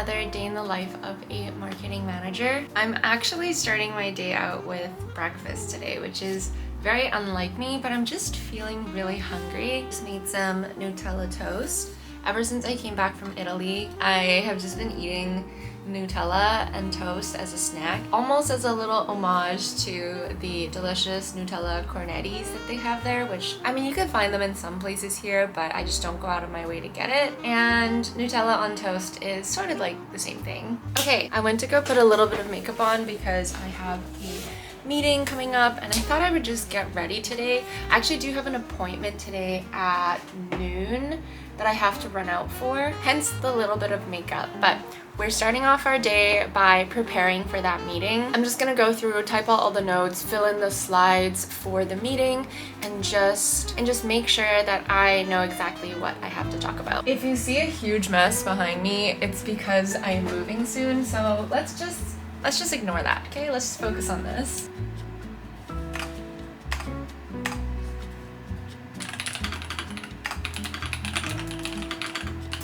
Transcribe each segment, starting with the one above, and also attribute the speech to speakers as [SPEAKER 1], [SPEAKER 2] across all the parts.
[SPEAKER 1] another day in the life of a marketing manager. I'm actually starting my day out with breakfast today, which is very unlike me, but I'm just feeling really hungry. Just made some Nutella toast. Ever since I came back from Italy, I have just been eating Nutella and toast as a snack, almost as a little homage to the delicious Nutella cornettis that they have there, which, I mean, you could find them in some places here, but I just don't go out of my way to get it. And Nutella on toast is sort of like the same thing. Okay, I went to go put a little bit of makeup on because I have a meeting coming up and I thought I would just get ready today. I actually do have an appointment today at noon that I have to run out for, hence the little bit of makeup. But we're starting off our day by preparing for that meeting. I'm just gonna go through, type out all the notes, fill in the slides for the meeting, and just make sure that I know exactly what I have to talk about. If you see a huge mess behind me, it's because I'm moving soon, so let's just ignore that, okay? Let's just focus on this.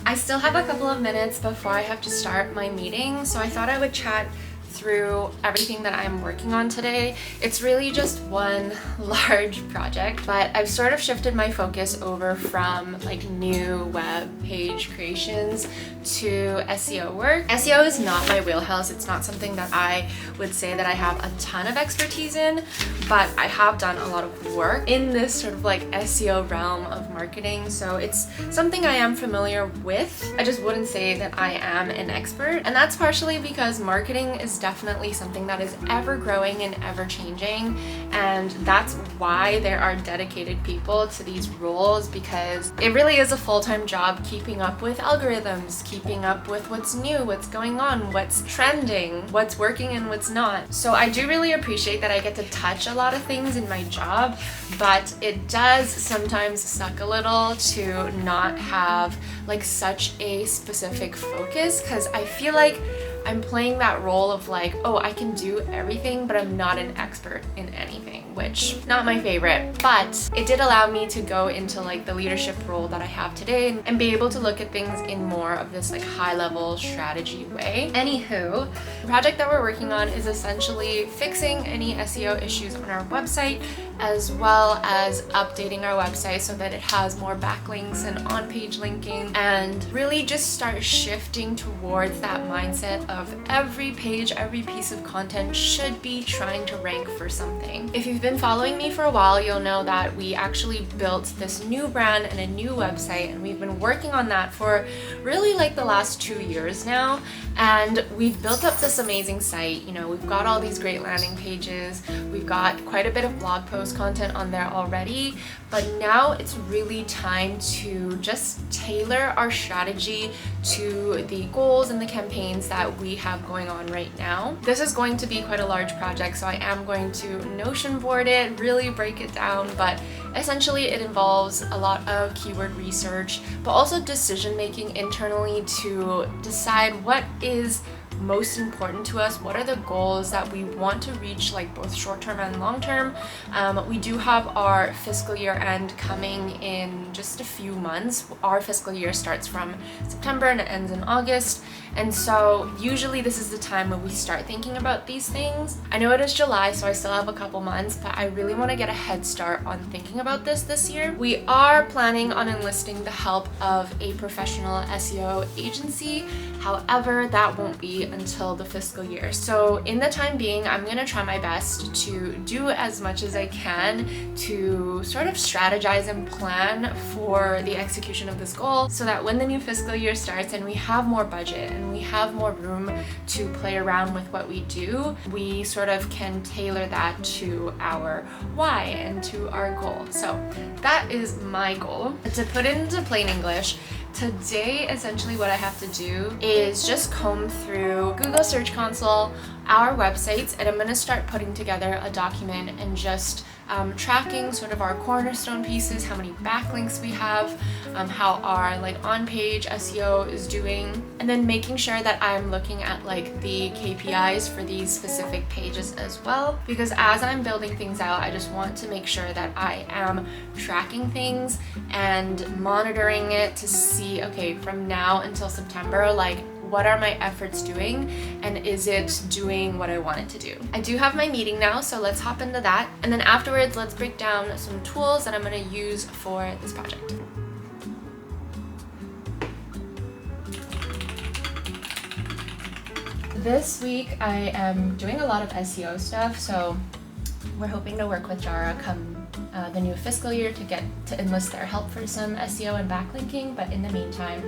[SPEAKER 1] I still have a couple of minutes before I have to start my meeting, so I thought I would chat through everything that I'm working on today. It's really just one large project, but I've sort of shifted my focus over from like new web page creations to SEO work. SEO is not my wheelhouse. It's not something that I would say that I have a ton of expertise in, but I have done a lot of work in this sort of like SEO realm of marketing, so it's something I am familiar with. I just wouldn't say that I am an expert, and that's partially because marketing is definitely something that is ever growing and ever changing, and that's why there are dedicated people to these roles, because it really is a full-time job keeping up with algorithms, keeping up with what's new, what's going on, what's trending, what's working and what's not. So I do really appreciate that I get to touch a lot of things in my job, but it does sometimes suck a little to not have like such a specific focus, because I feel like I'm playing that role of like, oh, I can do everything, but I'm not an expert in anything, which not my favorite, but it did allow me to go into like the leadership role that I have today and be able to look at things in more of this like high level strategy way. Anywho, the project that we're working on is essentially fixing any SEO issues on our website, as well as updating our website so that it has more backlinks and on-page linking, and really just start shifting towards that mindset of every page, every piece of content should be trying to rank for something. If you've been following me for a while, you'll know that we actually built this new brand and a new website, and we've been working on that for really like the last 2 years now, and we've built up this amazing site. You know, we've got all these great landing pages, we've got quite a bit of blog post content on there already, but now it's really time to just tailor our strategy to the goals and the campaigns that we have going on right now. This is going to be quite a large project, so I am going to Notion board it, really break it down, but essentially it involves a lot of keyword research, but also decision making internally to decide what is most important to us, what are the goals that we want to reach, like both short-term and long-term. We do have our fiscal year end coming in just a few months. Our fiscal year starts from September and it ends in August, and so usually this is the time when we start thinking about these things. I know it is July, so I still have a couple months, but I really want to get a head start on thinking about this year. We are planning on enlisting the help of a professional SEO agency. However, that won't be until the fiscal year. So in the time being, I'm gonna try my best to do as much as I can to sort of strategize and plan for the execution of this goal, so that when the new fiscal year starts and we have more budget and we have more room to play around with what we do, we sort of can tailor that to our why and to our goal. So that is my goal. To put it into plain English, today, essentially what I have to do is just comb through Google Search Console, our websites, and I'm going to start putting together a document and just tracking sort of our cornerstone pieces, how many backlinks we have, how our like on-page SEO is doing, and then making sure that I'm looking at like the KPIs for these specific pages as well, because as I'm building things out, I just want to make sure that I am tracking things and monitoring it to see, okay, from now until September, like what are my efforts doing and is it doing what I want it to do. I do have my meeting now, so let's hop into that. And then afterwards, let's break down some tools that I'm going to use for this project. This week I am doing a lot of SEO stuff, so we're hoping to work with Jara come the new fiscal year to enlist their help for some SEO and backlinking, but in the meantime,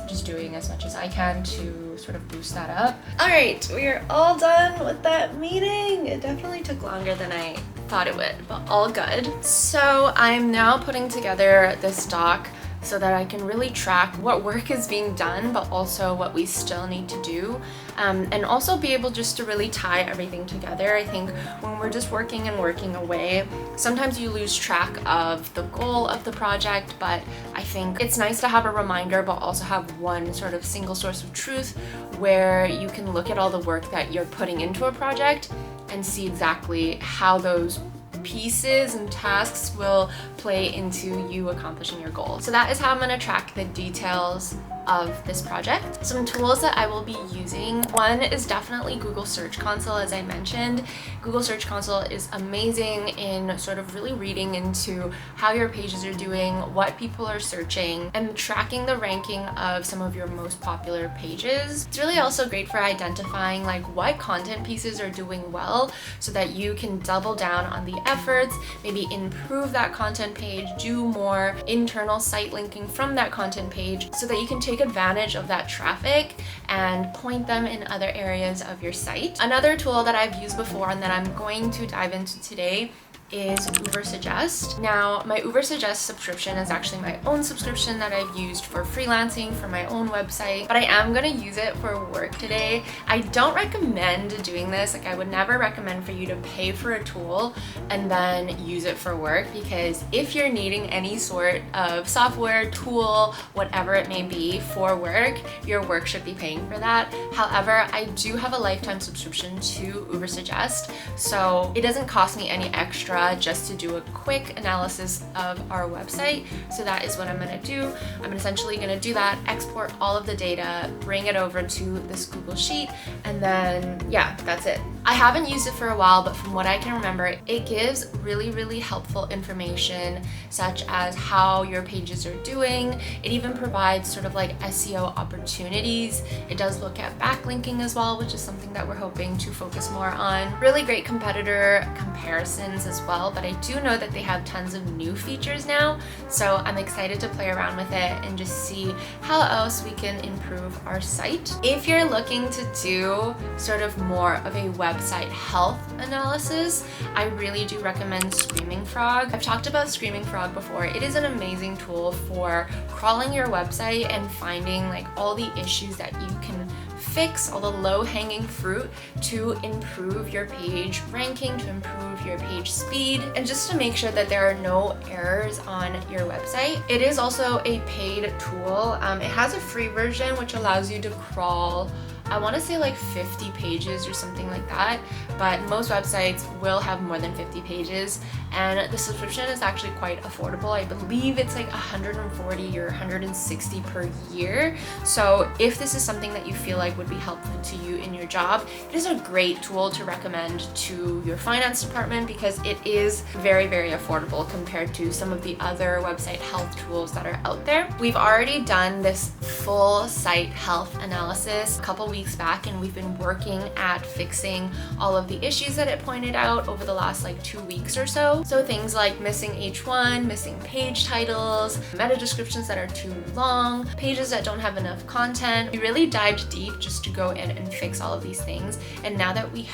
[SPEAKER 1] just doing as much as I can to sort of boost that up. All right, we are all done with that meeting. It definitely took longer than I thought it would, but all good. So I'm now putting together this doc so that I can really track what work is being done, but also what we still need to do. And also be able just to really tie everything together. I think when we're just working and working away, sometimes you lose track of the goal of the project, but I think it's nice to have a reminder, but also have one sort of single source of truth where you can look at all the work that you're putting into a project and see exactly how those pieces and tasks will play into you accomplishing your goal. So that is how I'm going to track the details of this project. Some tools that I will be using. One is definitely Google Search Console, as I mentioned. Google Search Console is amazing in sort of really reading into how your pages are doing, what people are searching, and tracking the ranking of some of your most popular pages. It's really also great for identifying like what content pieces are doing well so that you can double down on the efforts, maybe improve that content page, do more internal site linking from that content page so that you can take advantage of that traffic and point them in other areas of your site. Another tool that I've used before and that I'm going to dive into today is Ubersuggest. Now, my Ubersuggest subscription is actually my own subscription that I've used for freelancing for my own website, but I am going to use it for work today. I don't recommend doing this. Like, I would never recommend for you to pay for a tool and then use it for work, because if you're needing any sort of software, tool, whatever it may be for work, your work should be paying for that. However, I do have a lifetime subscription to Ubersuggest, so it doesn't cost me any extra just to do a quick analysis of our website. So that is what I'm going to do. I'm essentially going to do that, export all of the data, bring it over to this Google Sheet, and then yeah, that's it. I haven't used it for a while, but from what I can remember, it gives really, really helpful information such as how your pages are doing. It even provides sort of like SEO opportunities. It does look at backlinking as well, which is something that we're hoping to focus more on. Really great competitor comparisons as well, but I do know that they have tons of new features now, so I'm excited to play around with it and just see how else we can improve our site. If you're looking to do sort of more of a website health analysis, I really do recommend Screaming Frog. I've talked about Screaming Frog before. It is an amazing tool for crawling your website and finding like all the issues that you can fix, all the low-hanging fruit to improve your page ranking, to improve your page speed, and just to make sure that there are no errors on your website. It is also a paid tool. It has a free version which allows you to crawl, I want to say like 50 pages or something like that, but most websites will have more than 50 pages, and the subscription is actually quite affordable. I believe it's like 140 or 160 per year. So if this is something that you feel like would be helpful to you in your job, it is a great tool to recommend to your finance department because it is very, very affordable compared to some of the other website health tools that are out there. We've already done this full site health analysis a couple weeks back, and we've been working at fixing all of the issues that it pointed out over the last like 2 weeks or so. So things like missing H1, missing page titles, meta descriptions that are too long, pages that don't have enough content. We really dived deep just to go in and fix all of these things. And now that we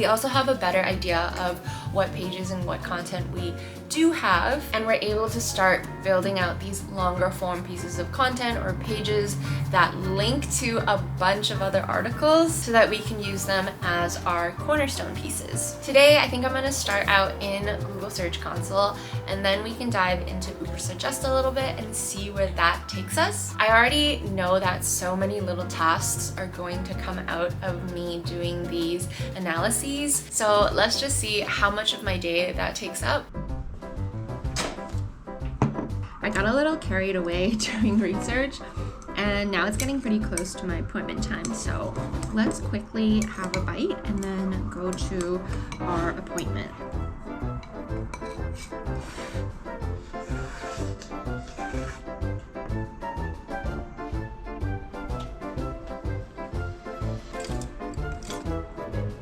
[SPEAKER 1] also have a better idea of what pages and what content we do have, and we're able to start building out these longer form pieces of content or pages that link to a bunch of other articles so that we can use them as our cornerstone pieces. Today, I think I'm going to start out in Google Search Console, and then we can dive into Ubersuggest a little bit and see where that takes us. I already know that so many little tasks are going to come out of me doing these analyses, so let's just see how much of my day that takes up. I got a little carried away during research, And now it's getting pretty close to my appointment time, so let's quickly have a bite and then go to our appointment.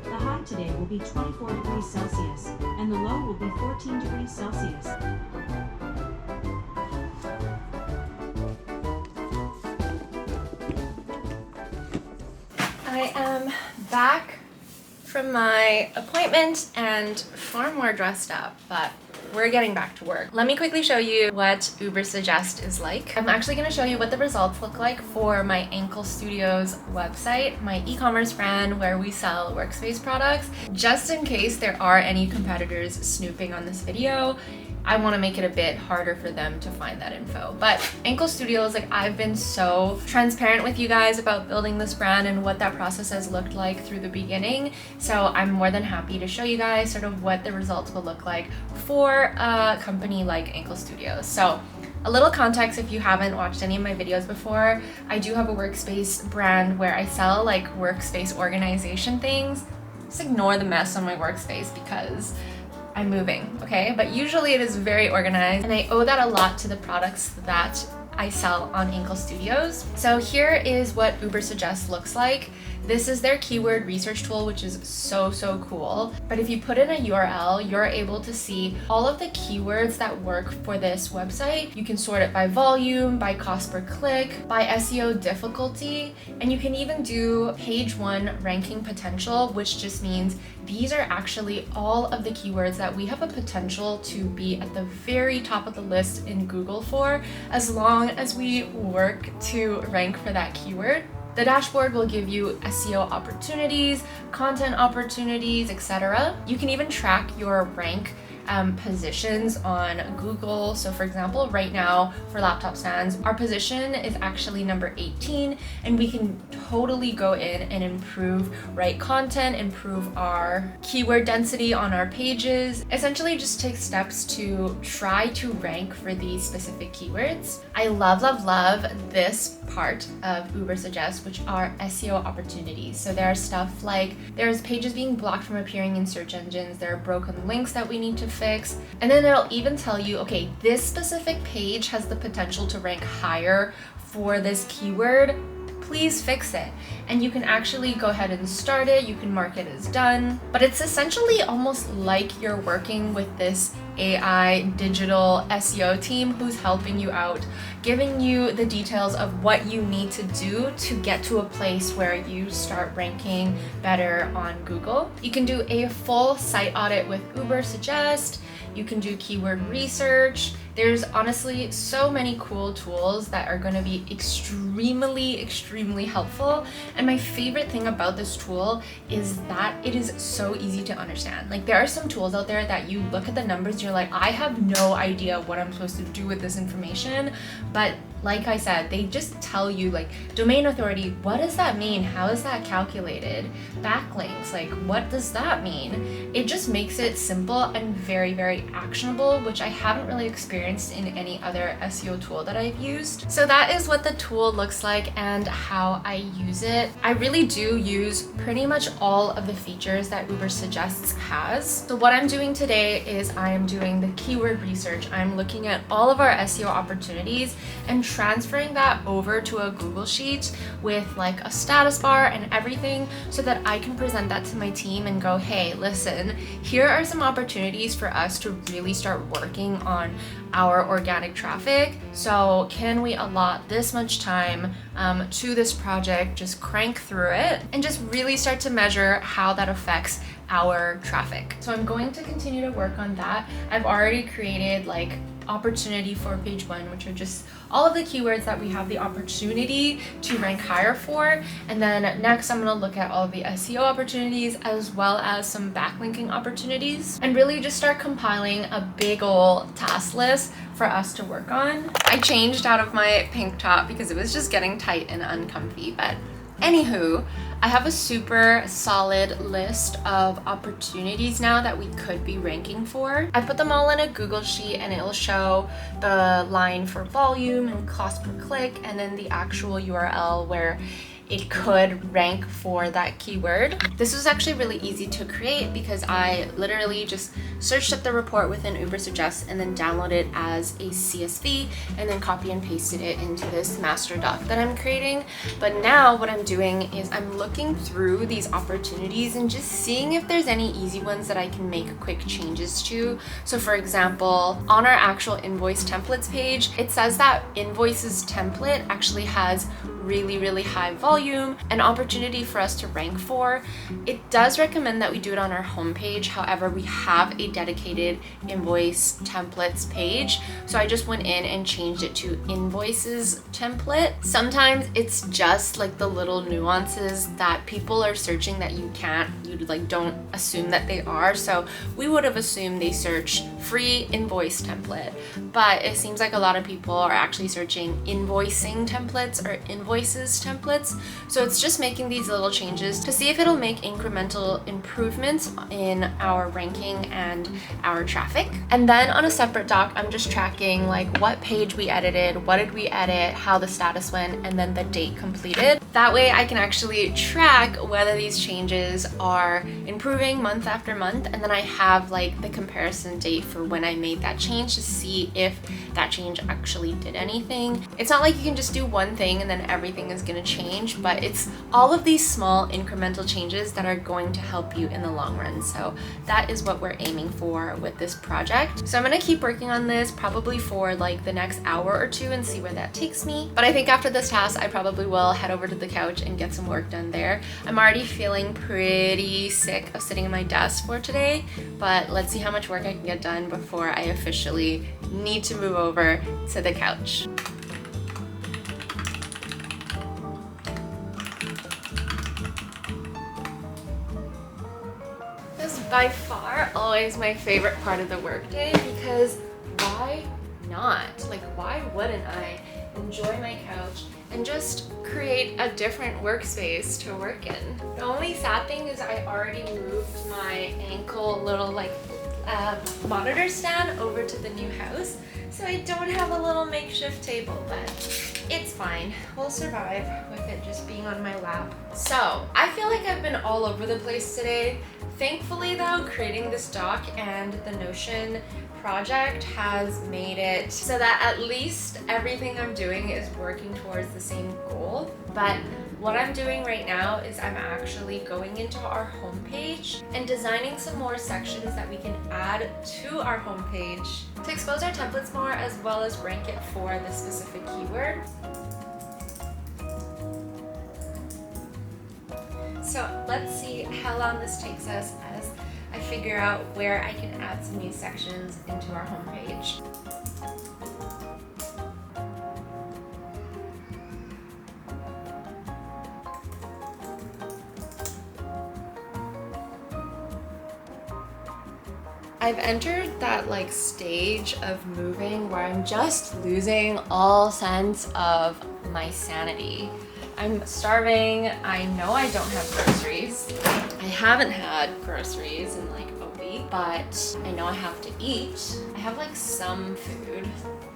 [SPEAKER 2] The high today will be 24 degrees Celsius, and the low will be 14 degrees Celsius.
[SPEAKER 1] I am back from my appointment and far more dressed up, but we're getting back to work. Let me quickly show you what Ubersuggest is like. I'm actually going to show you what the results look like for my Enkel Studios website, my e-commerce brand where we sell workspace products. Just in case there are any competitors snooping on this video, I want to make it a bit harder for them to find that info. But Enkel Studios, like, I've been so transparent with you guys about building this brand and what that process has looked like through the beginning. So I'm more than happy to show you guys sort of what the results will look like for a company like Enkel Studios. So a little context if you haven't watched any of my videos before, I do have a workspace brand where I sell like workspace organization things. Just ignore the mess on my workspace because I'm moving, okay? But usually it is very organized, and I owe that a lot to the products that I sell on Enkel Studios. So here is what Ubersuggest looks like. This is their keyword research tool, which is so cool. But if you put in a URL, you're able to see all of the keywords that work for this website. You can sort it by volume, by cost per click, by SEO difficulty, and you can even do page 1 ranking potential, which just means these are actually all of the keywords that we have a potential to be at the very top of the list in Google for, as long as we work to rank for that keyword. The dashboard will give you SEO opportunities, content opportunities, etc. You can even track your rank positions on Google. So for example, right now for laptop stands, our position is actually number 18, and we can totally go in and improve right content, improve our keyword density on our pages, essentially just take steps to try to rank for these specific keywords. I love this part of Ubersuggest, which are SEO opportunities. So there are stuff like there's pages being blocked from appearing in search engines, there are broken links that we need to fix, and then it'll even tell you, okay, this specific page has the potential to rank higher for this keyword, please fix it. And you can actually go ahead and start it, you can mark it as done, but it's essentially almost like you're working with this AI digital SEO team who's helping you out, giving you the details of what you need to do to get to a place where you start ranking better on Google. You can do a full site audit with Ubersuggest, you can do keyword research. There's honestly so many cool tools that are going to be extremely helpful. And my favorite thing about this tool is that it is so easy to understand. Like, there are some tools out there that you look at the numbers, you're like, I have no idea what I'm supposed to do with this information. But like I said, they just tell you, like, domain authority, what does that mean? How is that calculated? Backlinks, like, what does that mean? It just makes it simple and very actionable, which I haven't really experienced in any other SEO tool that I've used. So that is what the tool looks like and how I use it. I really do use pretty much all of the features that Ubersuggest has. So what I'm doing today is I am doing the keyword research. I'm looking at all of our SEO opportunities and transferring that over to a Google Sheet with like a status bar and everything, so that I can present that to my team and go, hey, listen, here are some opportunities for us to really start working on our organic traffic. So can we allot this much time to this project, just crank through it and just really start to measure how that affects our traffic. So I'm going to continue to work on that. I've already created like opportunity for page 1, which are just all of the keywords that we have the opportunity to rank higher for. And then next I'm going to look at all of the SEO opportunities as well as some backlinking opportunities, and really just start compiling a big old task list for us to work on. I changed out of my pink top because it was just getting tight and uncomfy, but Anywho, I have a super solid list of opportunities now that we could be ranking for. I put them all in a Google sheet and it'll show the line for volume and cost per click and then the actual URL where it could rank for that keyword. This was actually really easy to create because I literally just searched up the report within Ubersuggest and then downloaded it as a CSV and then copy and pasted it into this master doc that I'm creating. But now what I'm doing is I'm looking through these opportunities and just seeing if there's any easy ones that I can make quick changes to. So for example, on our actual invoice templates page, it says that invoices template actually has really high volume, an opportunity for us to rank for. It does recommend that we do it on our homepage. However, we have a dedicated invoice templates page. So I just went in and changed it to invoices template. Sometimes it's just like the little nuances that people are searching that you like don't assume that they are. So we would have assumed they search free invoice template, but it seems like a lot of people are actually searching invoicing templates or invoices templates. So it's just making these little changes to see if it'll make incremental improvements in our ranking and our traffic. And then on a separate doc, I'm just tracking like what page we edited, what did we edit, how the status went, and then the date completed. That way I can actually track whether these changes are improving month after month, and then I have like the comparison date for when I made that change to see if that change actually did anything. It's not like you can just do one thing and then everything is going to change, but it's all of these small incremental changes that are going to help you in the long run. So that is what we're aiming for with this project. So I'm going to keep working on this probably for like the next hour or two and see where that takes me. But I think after this task, I probably will head over to the couch and get some work done there. I'm already feeling pretty sick of sitting at my desk for today, but let's see how much work I can get done before I officially need to move over to the couch. This is by far always my favorite part of the workday because why not? Like, why wouldn't I enjoy my couch and just create a different workspace to work in? The only sad thing is I already moved my Enkel little like monitor stand over to the new house, so I don't have a little makeshift table, but it's fine. We'll survive with it just being on my lap. So I feel like I've been all over the place today. Thankfully though, creating this doc and the Notion project has made it so that at least everything I'm doing is working towards the same goal. But what I'm doing right now is I'm actually going into our homepage and designing some more sections that we can add to our homepage to expose our templates more as well as rank it for the specific keyword. So let's see how long this takes us as I figure out where I can add some new sections into our homepage. I've entered that like stage of moving where I'm just losing all sense of my sanity. I'm starving. I know I don't have groceries. I haven't had groceries in like a week, but I know I have to eat. I have like some food.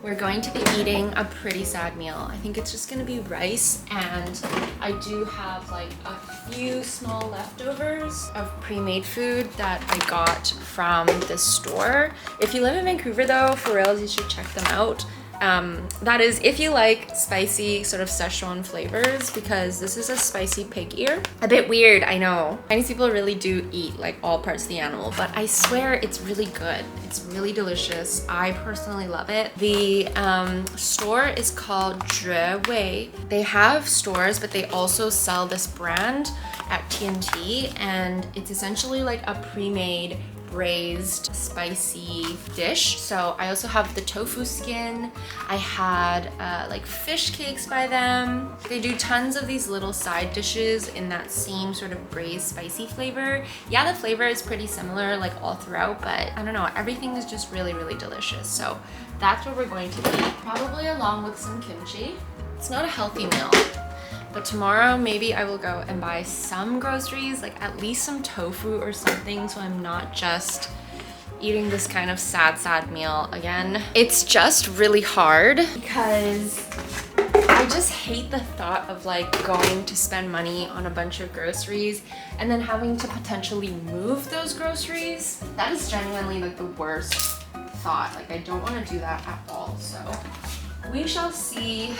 [SPEAKER 1] We're going to be eating a pretty sad meal. I think it's just gonna be rice, and I do have like a few small leftovers of pre-made food that I got from the store. If you live in Vancouver though, for reals, you should check them out. That is if you like spicy sort of Szechuan flavors, because this is a spicy pig ear. A bit weird, I know. Chinese people really do eat like all parts of the animal, but I swear it's really good. It's really delicious. I personally love it. The store is called Wei. They have stores, but they also sell this brand at TNT, and it's essentially like a pre-made braised spicy dish. So I also have the tofu skin. I had like fish cakes by them. They do tons of these little side dishes in that same sort of braised spicy flavor. Yeah, the flavor is pretty similar like all throughout, but I don't know, everything is just really delicious. So that's what we're going to eat, probably along with some kimchi. It's not a healthy meal, But tomorrow, maybe I will go and buy some groceries, like at least some tofu or something, so I'm not just eating this kind of sad meal again. It's just really hard because I just hate the thought of like going to spend money on a bunch of groceries and then having to potentially move those groceries. That is genuinely like the worst thought. Like I don't want to do that at all. So we shall see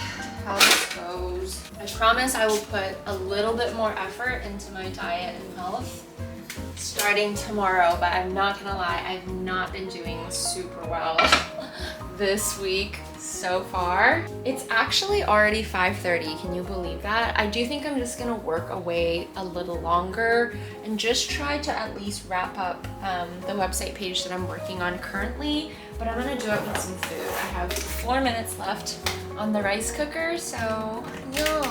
[SPEAKER 1] how this goes. I promise I will put a little bit more effort into my diet and health starting tomorrow, but I'm not gonna lie, I've not been doing super well this week so far. It's actually already 5:30, can you believe that? I do think I'm just gonna work away a little longer and just try to at least wrap up the website page that I'm working on currently, but I'm gonna do it with some food. I have 4 minutes left on the rice cooker, so yeah.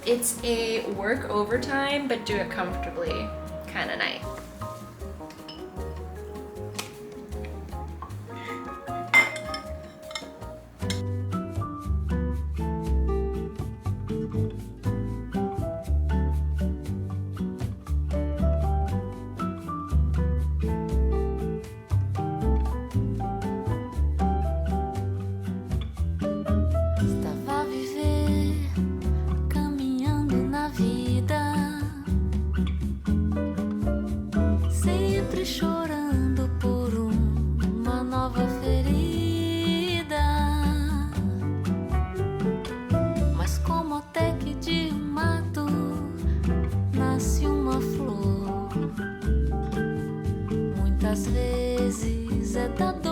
[SPEAKER 1] It's a work overtime, but do it comfortably kind of night.
[SPEAKER 3] Estava a viver, caminhando na vida, sempre chorando por uma nova ferida. Mas como até que de um mato nasce uma flor, muitas vezes é da dor